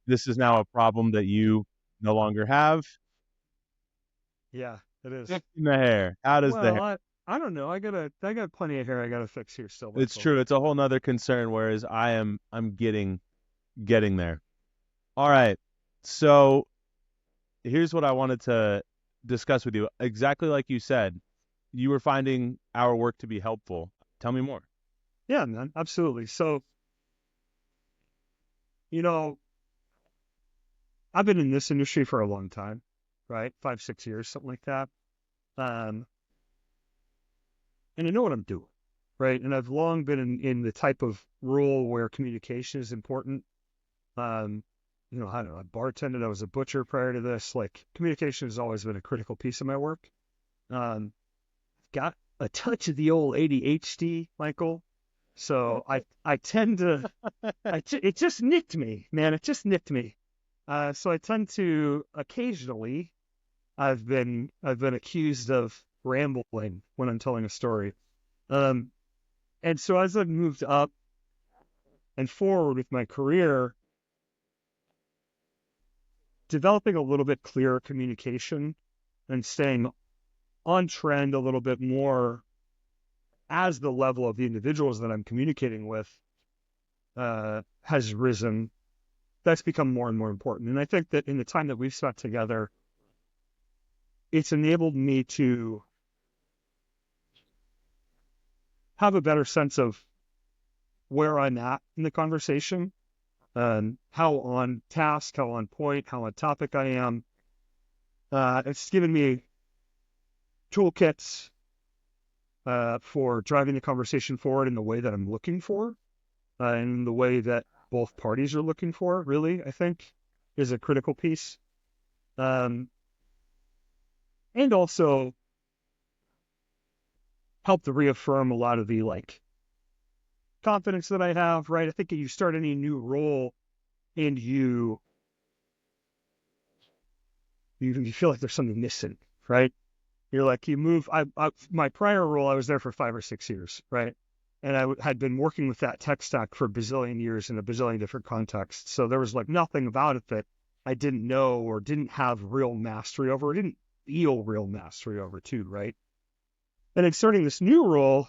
this is now a problem that you no longer have. Yeah, it is. Fixing the hair. How does the hair? Well, I don't know. I got plenty of hair I gotta fix here still, It's Michael. true. It's a whole nother concern, whereas I'm getting there. All right. So here's what I wanted to discuss with you. Exactly like you said, you were finding our work to be helpful. Tell me more. Yeah, man, absolutely. So, you know, I've been in this industry for a long time, right? 5, 6 years, something like that. Um, and I know what I'm doing, right? And I've long been in the type of role where communication is important. Um, I don't know, I bartended, I was a butcher prior to this. Like, communication has always been a critical piece of my work. Um, got a touch of the old ADHD, Michael. So I tend to, it just nicked me, man. It just nicked me. So I tend to occasionally, I've been accused of rambling when I'm telling a story. Um, and so as I've moved up and forward with my career, developing a little bit clearer communication and staying on trend a little bit more as the level of the individuals that I'm communicating with has risen. That's become more and more important. And I think that in the time that we've spent together, it's enabled me to have a better sense of where I'm at in the conversation, how on task, how on point, how on topic I am. It's given me toolkits for driving the conversation forward in the way that I'm looking for, and the way that both parties are looking for, really, I think, is a critical piece. Um, and also help to reaffirm a lot of the like confidence that I have, right? I think if you start any new role and you feel like there's something missing, right? You're like, you move. My prior role, I was there for 5 or 6 years, right? And had been working with that tech stack for a bazillion years in a bazillion different contexts. So there was like nothing about it that I didn't know or didn't have real mastery over, or didn't feel real mastery over too, right? And then starting this new role,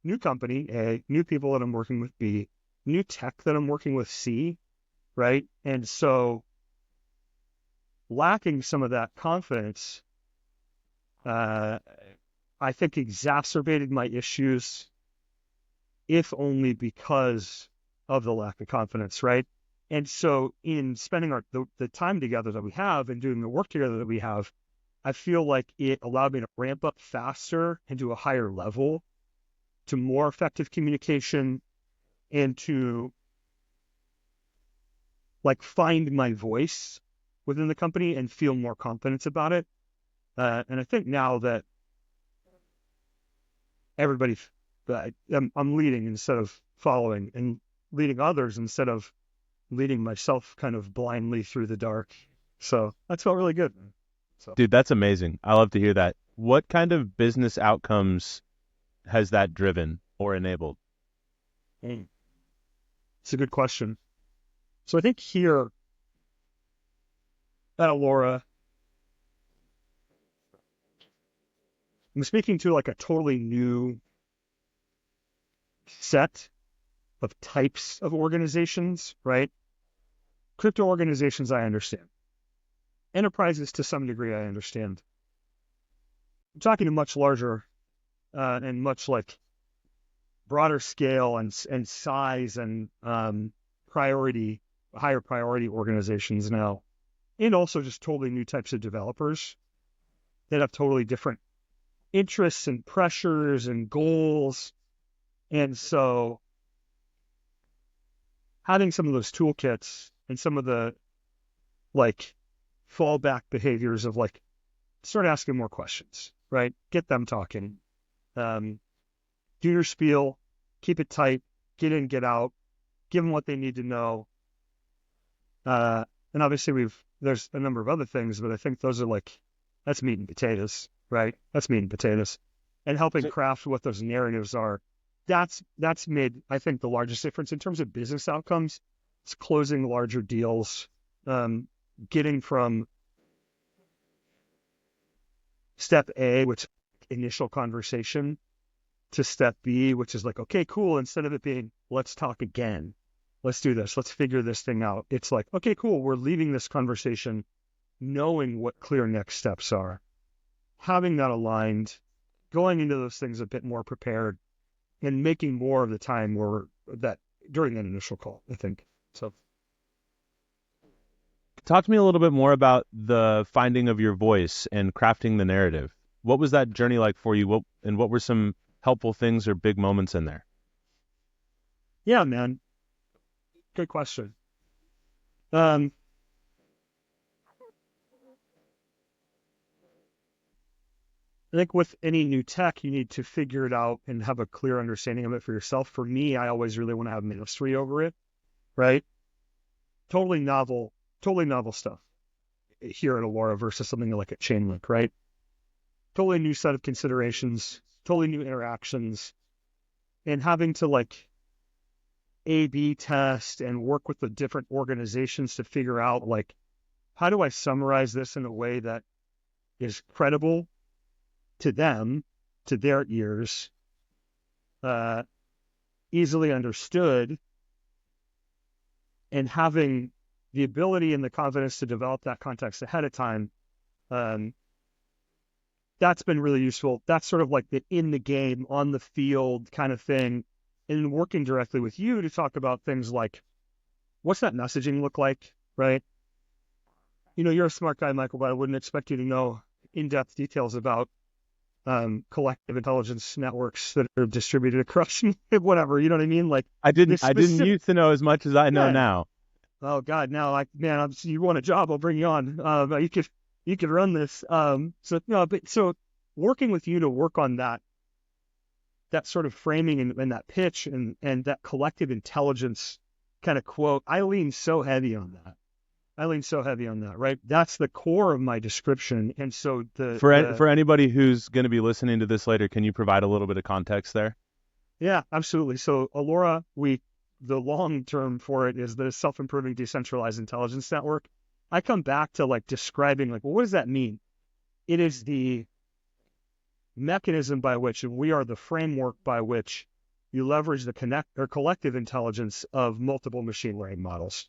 new company, A, new people that I'm working with, B, new tech that I'm working with, C, right? And so lacking some of that confidence, uh, I think exacerbated my issues, if only because of the lack of confidence, right? And so in spending the time together that we have and doing the work together that we have, I feel like it allowed me to ramp up faster and to a higher level, to more effective communication, and to like find my voice within the company and feel more confidence about it. And I think now that everybody, I'm leading instead of following, and leading others instead of leading myself kind of blindly through the dark. So that's felt really good. So Dude, that's amazing. I love to hear that. What kind of business outcomes has that driven or enabled? mm, it's a good question. So I think here at Alora, I'm speaking to like a totally new set of types of organizations, right? Crypto organizations, I understand. Enterprises, to some degree, I understand. I'm talking to much larger and much like broader scale and size and priority, higher priority organizations now, and also just totally new types of developers that have totally different interests and pressures and goals. And so having some of those toolkits and some of the like fallback behaviors of like start asking more questions, right? Get them talking. Um, do your spiel, keep it tight, get in, get out, give them what they need to know. Uh, and obviously there's a number of other things, but I think those are like, that's meat and potatoes, right? That's meat and potatoes. And helping So, craft what those narratives are. That's made, I think, the largest difference in terms of business outcomes. It's closing larger deals, getting from step A, which initial conversation, to step B, which is like, okay, cool. Instead of it being, let's talk again, let's do this, let's figure this thing out. It's like, okay, cool. We're leaving this conversation knowing what clear next steps are, having that aligned, going into those things a bit more prepared, and making more of the time where that during that initial call, I think. So Talk to me a little bit more about the finding of your voice and crafting the narrative. What was that journey like for you? What were some helpful things or big moments in there? yeah, man, good question. Um, I think with any new tech, you need to figure it out and have a clear understanding of it for yourself. For me, I always really want to have mastery over it, right? Totally novel stuff here at Aurora versus something like a Chainlink, right? Totally new set of considerations, totally new interactions, and having to like A/B test and work with the different organizations to figure out like, how do I summarize this in a way that is credible to them, to their ears, uh, easily understood, and having the ability and the confidence to develop that context ahead of time. Um, that's been really useful. That's sort of like the in the game, on the field kind of thing. And working directly with you to talk about things like, what's that messaging look like, right? You're a smart guy, Michael, but I wouldn't expect you to know in-depth details about collective intelligence networks that are distributed across whatever, you know what I mean? Like I didn't this I didn't specific, used to know as much as I know yeah. now. Oh God, now like, man, you want a job, I'll bring you on. You could run this. So no, but so working with you to work on that sort of framing and that pitch and that collective intelligence kind of quote, I lean so heavy on that. Right? That's the core of my description. And so For anybody who's going to be listening to this later, can you provide a little bit of context there? yeah, absolutely. So Allura, the long term for it is the self-improving decentralized intelligence network. I come back to like describing like, well, what does that mean? It is the mechanism by which, and we are the framework by which you leverage the collective intelligence of multiple machine learning models.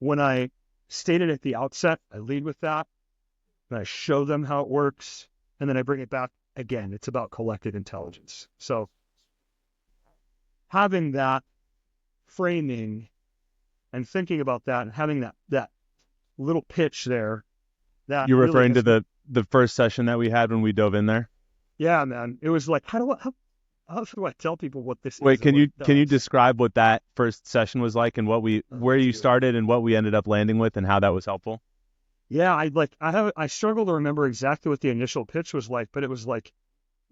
When I stated at the outset, I lead with that, and I show them how it works, and then I bring it back again. It's about collective intelligence. So having that framing and thinking about that and having that little pitch there, that You're really referring to has been, the first session that we had when we dove in there? yeah, man. It was like, how do I tell people what this Wait, is and what it can you does? describe what that first session was like and Oh, where you dude. started and what we ended up landing with and how that was helpful? Yeah, I struggle to remember exactly what the initial pitch was like, but it was like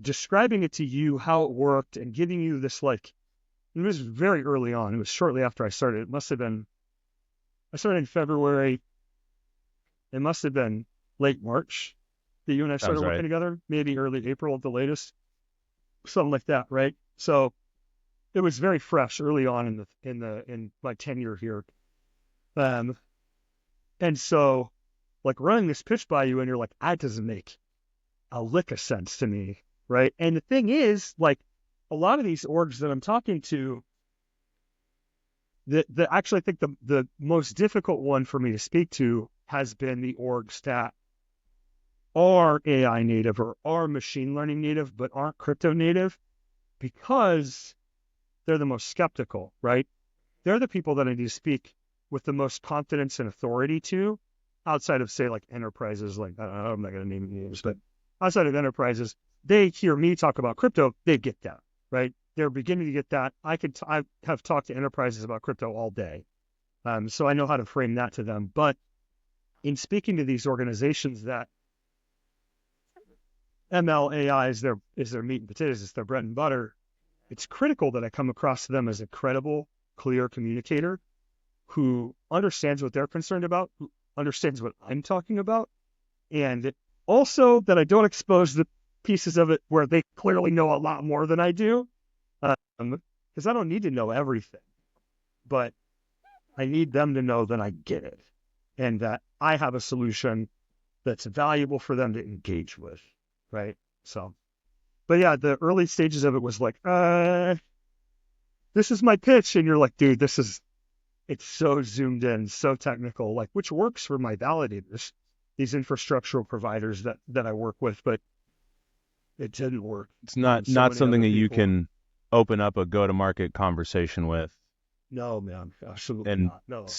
describing it to you how it worked and giving you this like, it was very early on. It was shortly after I started. It must have been, I started in February. It must have been late March that you and I Sounds started working right. together, maybe early April at the latest, something like that, right? So it was very fresh early on in my tenure here. Um, and so like running this pitch by you and you're like, that doesn't make a lick of sense to me, right? And the thing is, like a lot of these orgs that I'm talking to, actually I think the most difficult one for me to speak to has been the orgs that are AI native or are machine learning native, but aren't crypto native because they're the most skeptical, right? They're the people that I need to speak with the most confidence and authority to outside of say like enterprises, like, I don't know, I'm not going to name names, but outside of enterprises, they hear me talk about crypto, they get that, right? They're beginning to get that. I have talked to enterprises about crypto all day. So I know how to frame that to them. But in speaking to these organizations that ML AI is their meat and potatoes, it's their bread and butter, it's critical that I come across to them as a credible, clear communicator who understands what they're concerned about, who understands what I'm talking about, and also that I don't expose the pieces of it where they clearly know a lot more than I do, because I don't need to know everything. But I need them to know that I get it and that I have a solution that's valuable for them to engage with, right? So, but yeah, the early stages of it was like, this is my pitch, and you're like, dude, it's so zoomed in, so technical, like which works for my validators, these infrastructural providers that I work with, but it didn't work It's on so not many something other that you people. can open up a go-to-market conversation with No, man, absolutely and not. No.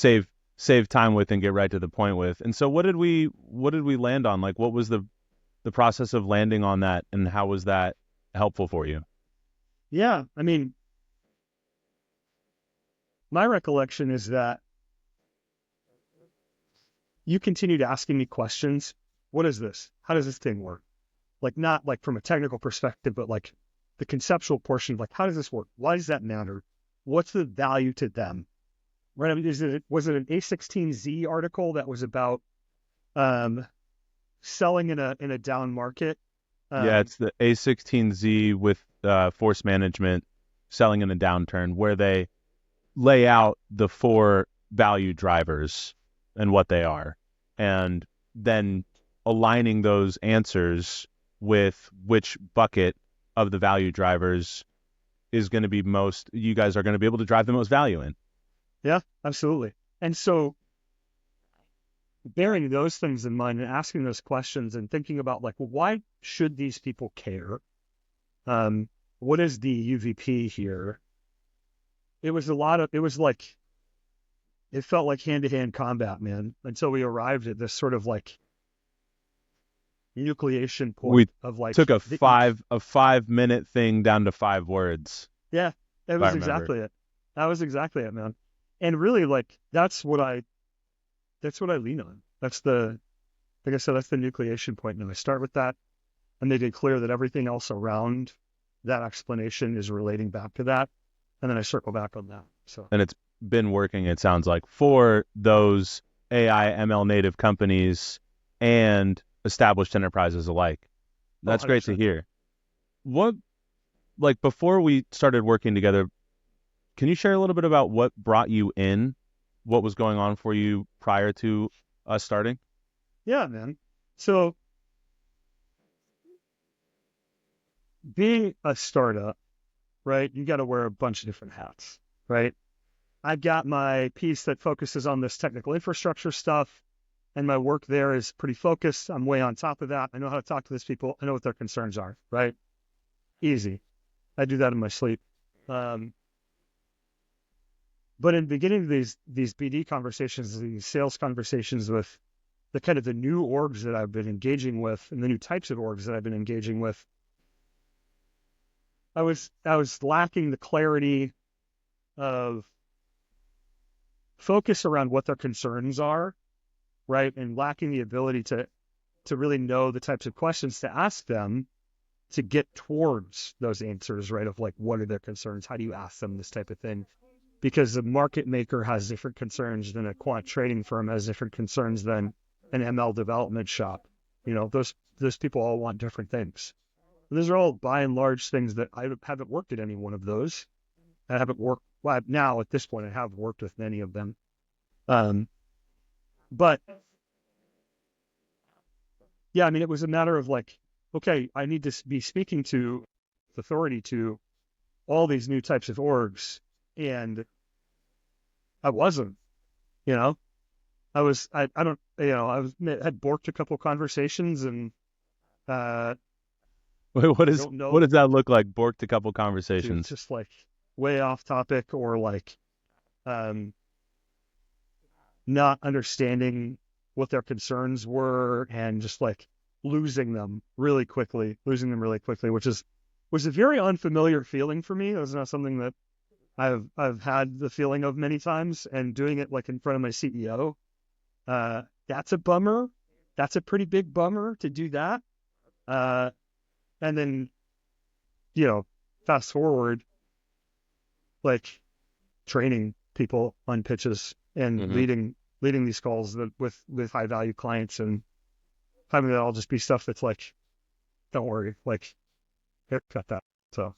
save time with and get right to the point with. And so what did we land on? Like what was the process of landing on that and how was that helpful for you? Yeah, I mean, my recollection is that you continued asking me questions. What is this? How does this thing work? Like not like from a technical perspective, but like the conceptual portion of like, how does this work? Why does that matter? What's the value to them? Right? I mean, was it an A16Z article that was about um, selling in a down market? Yeah, Um, it's the A16Z with force management selling in a downturn where they lay out the four value drivers and what they are, and then aligning those answers with which bucket of the value drivers is going to be most, you guys are going to be able to drive the most value in. yeah, absolutely. And so bearing those things in mind and asking those questions and thinking about like, well, why should these people care? Um, what is the UVP here? It was like, it felt like hand to hand combat, man, until we arrived at this sort of like nucleation We point of like took the, a 5 minute thing down to 5 words, yeah, that if I was remember. exactly it. That was exactly it, man. And really like, that's what I lean on. Like I said, that's the nucleation point. And I start with that and make it clear that everything else around that explanation is relating back to that. And then I circle back on that. So, And it's been working, it sounds like, for those AI ML native companies and established enterprises alike. oh, That's great to 100%. hear. What, like, before we started working together, can you share a little bit about what brought you in? What was going on for you prior to us starting? Yeah, man. So being a startup, right, you got to wear a bunch of different hats, right? I've got my piece that focuses on this technical infrastructure stuff, and my work there is pretty focused. I'm way on top of that. I know how to talk to these people. I know what their concerns are, right? Easy. I do that in my sleep. Um, but in beginning these BD conversations, these sales conversations with the kind of the new orgs that I've been engaging with and the new types of orgs that I've been engaging with, I was lacking the clarity of focus around what their concerns are, right? And lacking the ability to really know the types of questions to ask them to get towards those answers, right? Of like, what are their concerns? How do you ask them this type of thing? Because the market maker has different concerns than a quant trading firm has different concerns than an ML development shop. You know, those people all want different things. And those are all by and large things that I haven't worked at any one of those. I haven't worked, well, now at this point, I have worked with many of them. Um, but yeah, I mean, it was a matter of like, okay, I need to be speaking to authority to all these new types of orgs. And I wasn't, you know, I don't, you know, had borked a couple conversations and, uh, What I is don't what know, does that look like? Borked a couple dude, conversations. just like way off topic or like, um, not understanding what their concerns were and just like losing them really quickly, which was a very unfamiliar feeling for me. It was not something that I've had the feeling of many times, and doing it like in front of my CEO, that's a bummer. That's a pretty big bummer to do that. Uh, and then, you know, fast forward, like training people on pitches and Hmm. leading these calls with high value clients and having that all just be stuff that's like, don't worry, like here, cut that. So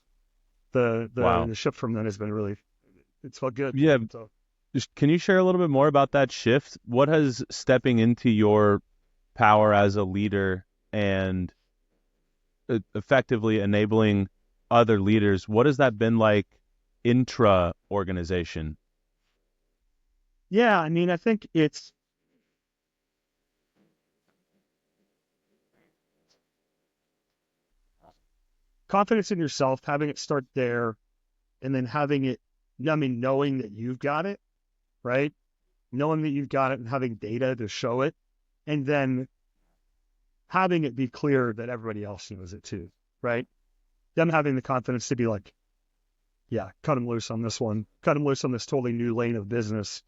Wow. the shift from then has been really, it's felt good, Yeah, man. So Can you share a little bit more about that shift? What has stepping into your power as a leader and effectively enabling other leaders, what has that been like intra organization? Yeah, I mean, I think it's confidence in yourself, having it start there, and then having it, I mean, knowing that you've got it, right? Knowing that you've got it and having data to show it, and then having it be clear that everybody else knows it too, right? Them having the confidence to be like, yeah, cut them loose on this one, cut them loose on this totally new lane of business,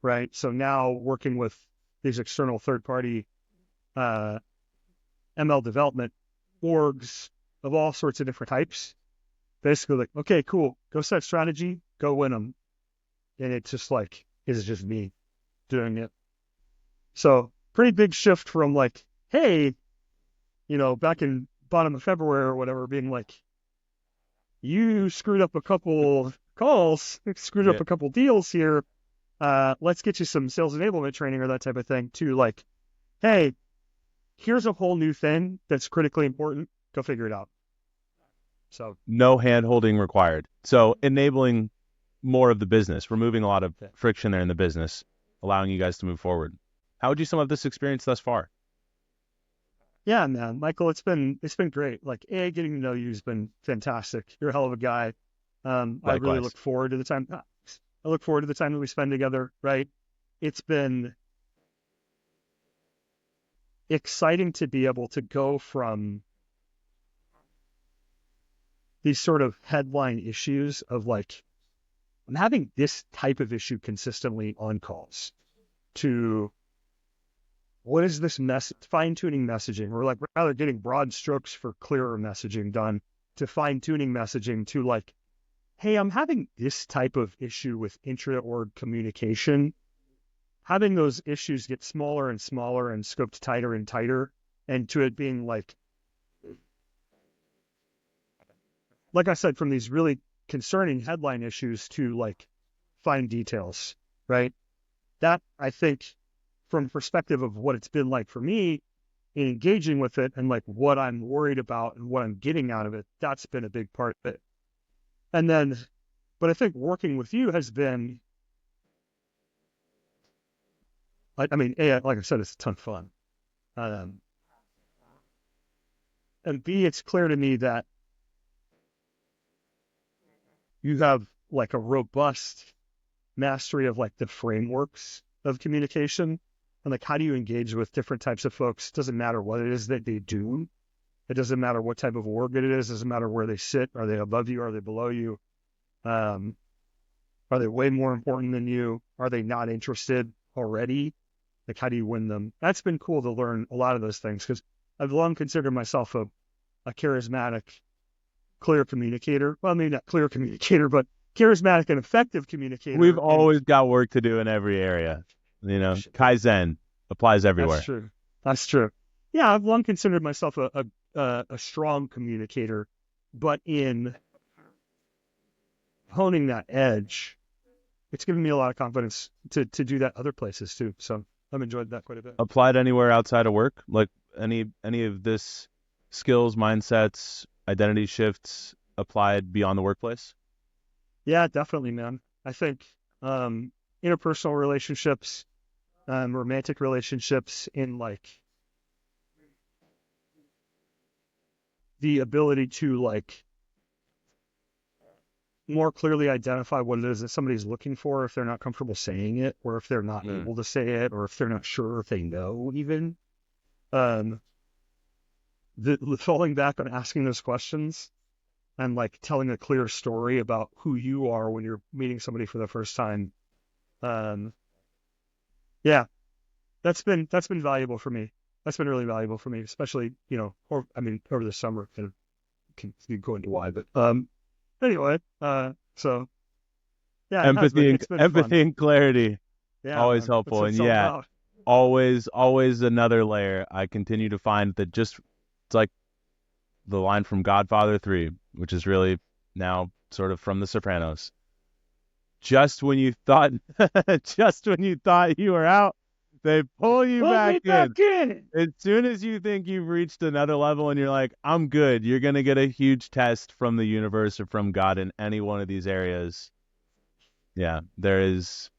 right? So now working with these external third party uh, ML development orgs of all sorts of different types, basically like, okay, cool, go set strategy, go win them. And it's just like, it's just me doing it. So pretty big shift from like, hey, back in bottom of February or whatever, being like, you screwed up a couple calls, screwed up Yeah. a couple deals here. Let's get you some sales enablement training or that type of thing to like, hey, here's a whole new thing that's critically important. Go figure it out. So No hand holding required. So enabling more of the business, removing a lot of friction there in the business, allowing you guys to move forward. How would you sum up this experience thus far? yeah, man, Michael, it's been great. Like, getting to know you has been fantastic. You're a hell of a guy. I really Likewise. look forward to the time. I look forward to the time that we spend together. Right? It's been exciting to be able to go from these sort of headline issues of like, I'm having this type of issue consistently on calls to what is this fine tuning messaging, or like rather getting broad strokes for clearer messaging done to fine tuning messaging to like, hey, I'm having this type of issue with intra org communication. Having those issues get smaller and smaller and scoped tighter and tighter, and to it being like I said, from these really concerning headline issues to like fine details, right? That I think from perspective of what it's been like for me in engaging with it and like what I'm worried about and what I'm getting out of it, that's been a big part of it. And then, but I think working with you has been, I mean, A, like I said, it's a ton of fun. Um, and B, it's clear to me that you have like a robust mastery of like the frameworks of communication and like how do you engage with different types of folks. It doesn't matter what it is that they do. It doesn't matter what type of org it is. It doesn't matter where they sit. Are they above you? Are they below you? Um, are they way more important than you? Are they not interested already? Like, how do you win them? That's been cool to learn a lot of those things because I've long considered myself a charismatic, clear communicator. Well, maybe not clear communicator, but charismatic and effective We've communicator. And always got work to do in every area. Kaizen applies that's everywhere. true. That's true. Yeah, I've long considered myself a strong communicator, but in honing that edge, it's given me a lot of confidence to do that other places too. So I've enjoyed that quite a bit. Applied anywhere outside of work? Like any of this skills, mindsets, identity shifts applied beyond the workplace? Yeah, definitely, man. I think interpersonal relationships, romantic relationships, in like the ability to like more clearly identify what it is that somebody's looking for if they're not comfortable saying it, or if they're not Mm. able to say it, or if they're not sure if they know even. Um, the falling back on asking those questions and like telling a clear story about who you are when you're meeting somebody for the first time. Um, yeah, that's been valuable for me. That's been really valuable for me, especially or I mean over the summer. Kind of can go into why, but anyway, so yeah, it has been. It's been fun. Empathy and clarity, Yeah, always man, that's helpful. what And it's all yeah, about. always another layer. I continue to find that just it's like the line from Godfather 3, which is really now sort of from The Sopranos. just when you thought, just when you thought you were out, they pull you Put me back in. back in. As soon as you think you've reached another level and you're like, I'm good, you're going to get a huge test from the universe or from God in any one of these areas. Yeah, it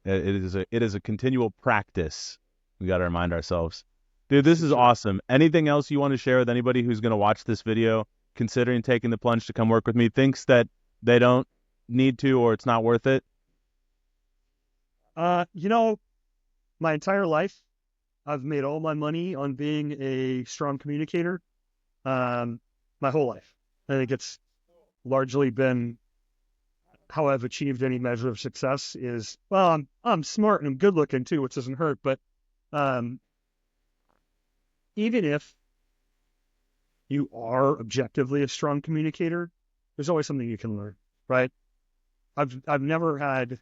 is a continual practice. We got to remind ourselves. Dude, this is awesome. Anything else you want to share with anybody who's going to watch this video, considering taking the plunge to come work with me, thinks that they don't need to or it's not worth it? You know, my entire life, I've made all my money on being a strong communicator. My whole life. I think it's largely been how I've achieved any measure of success is, well, I'm smart and I'm good looking too, which doesn't hurt, but um, even if you are objectively a strong communicator, there's always something you can learn, right? I've never had,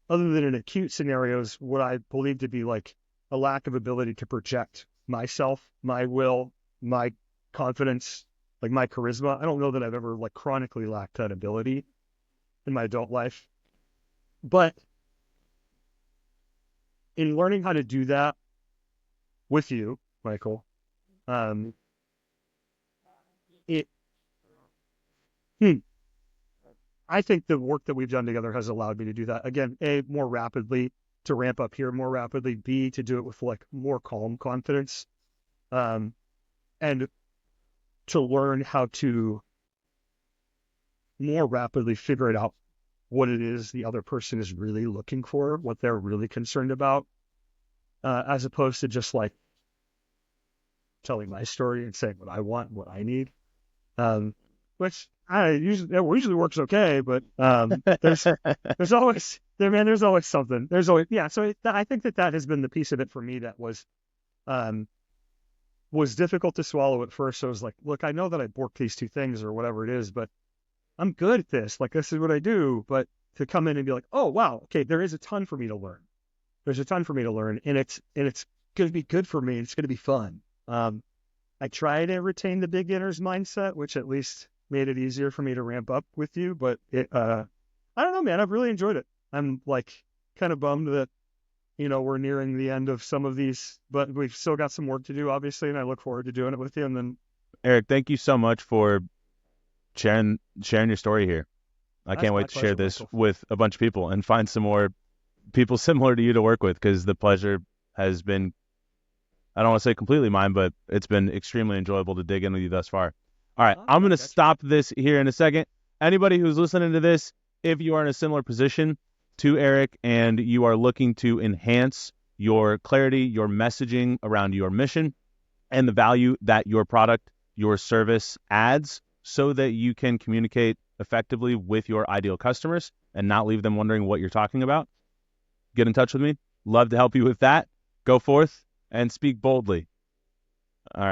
other than in acute scenarios, what I believe to be like a lack of ability to project myself, my will, my confidence, like my charisma. I don't know that I've ever like chronically lacked that ability in my adult life. But in learning how to do that with you, Michael, it, I think the work that we've done together has allowed me to do that. Again, A, more rapidly, to ramp up here more rapidly. B, to do it with like more calm confidence. And to learn how to more rapidly figure it out what it is the other person is really looking for, what they're really concerned about, as opposed to just like telling my story and saying what I want, what I need. Which usually works okay, but there's always there, man. There's always something. There's always So I think that has been the piece of it for me that was difficult to swallow at first. So I was like, look, I know that I work these two things or whatever it is, but I'm good at this. Like, this is what I do. But to come in and be like, oh, wow, okay, there is a ton for me to learn. There's a ton for me to learn, and it's going to be good for me. It's going to be fun. I try to retain the beginner's mindset, which at least made it easier for me to ramp up with you. But I don't know, man. I've really enjoyed it. I'm like kind of bummed that we're nearing the end of some of these, but we've still got some work to do, obviously, and I look forward to doing it with you. And then, Eric, thank you so much for sharing your story here. I can't wait to share this with a bunch of people and find some more people similar to you to work with, because the pleasure has been, I don't want to say completely mine, but it's been extremely enjoyable to dig in with you thus far. All right, I'm going to stop this here in a second. Anybody who's listening to this, if you are in a similar position to Eric and you are looking to enhance your clarity, your messaging around your mission and the value that your product, your service adds, so that you can communicate effectively with your ideal customers and not leave them wondering what you're talking about, get in touch with me. Love to help you with that. Go forth and speak boldly.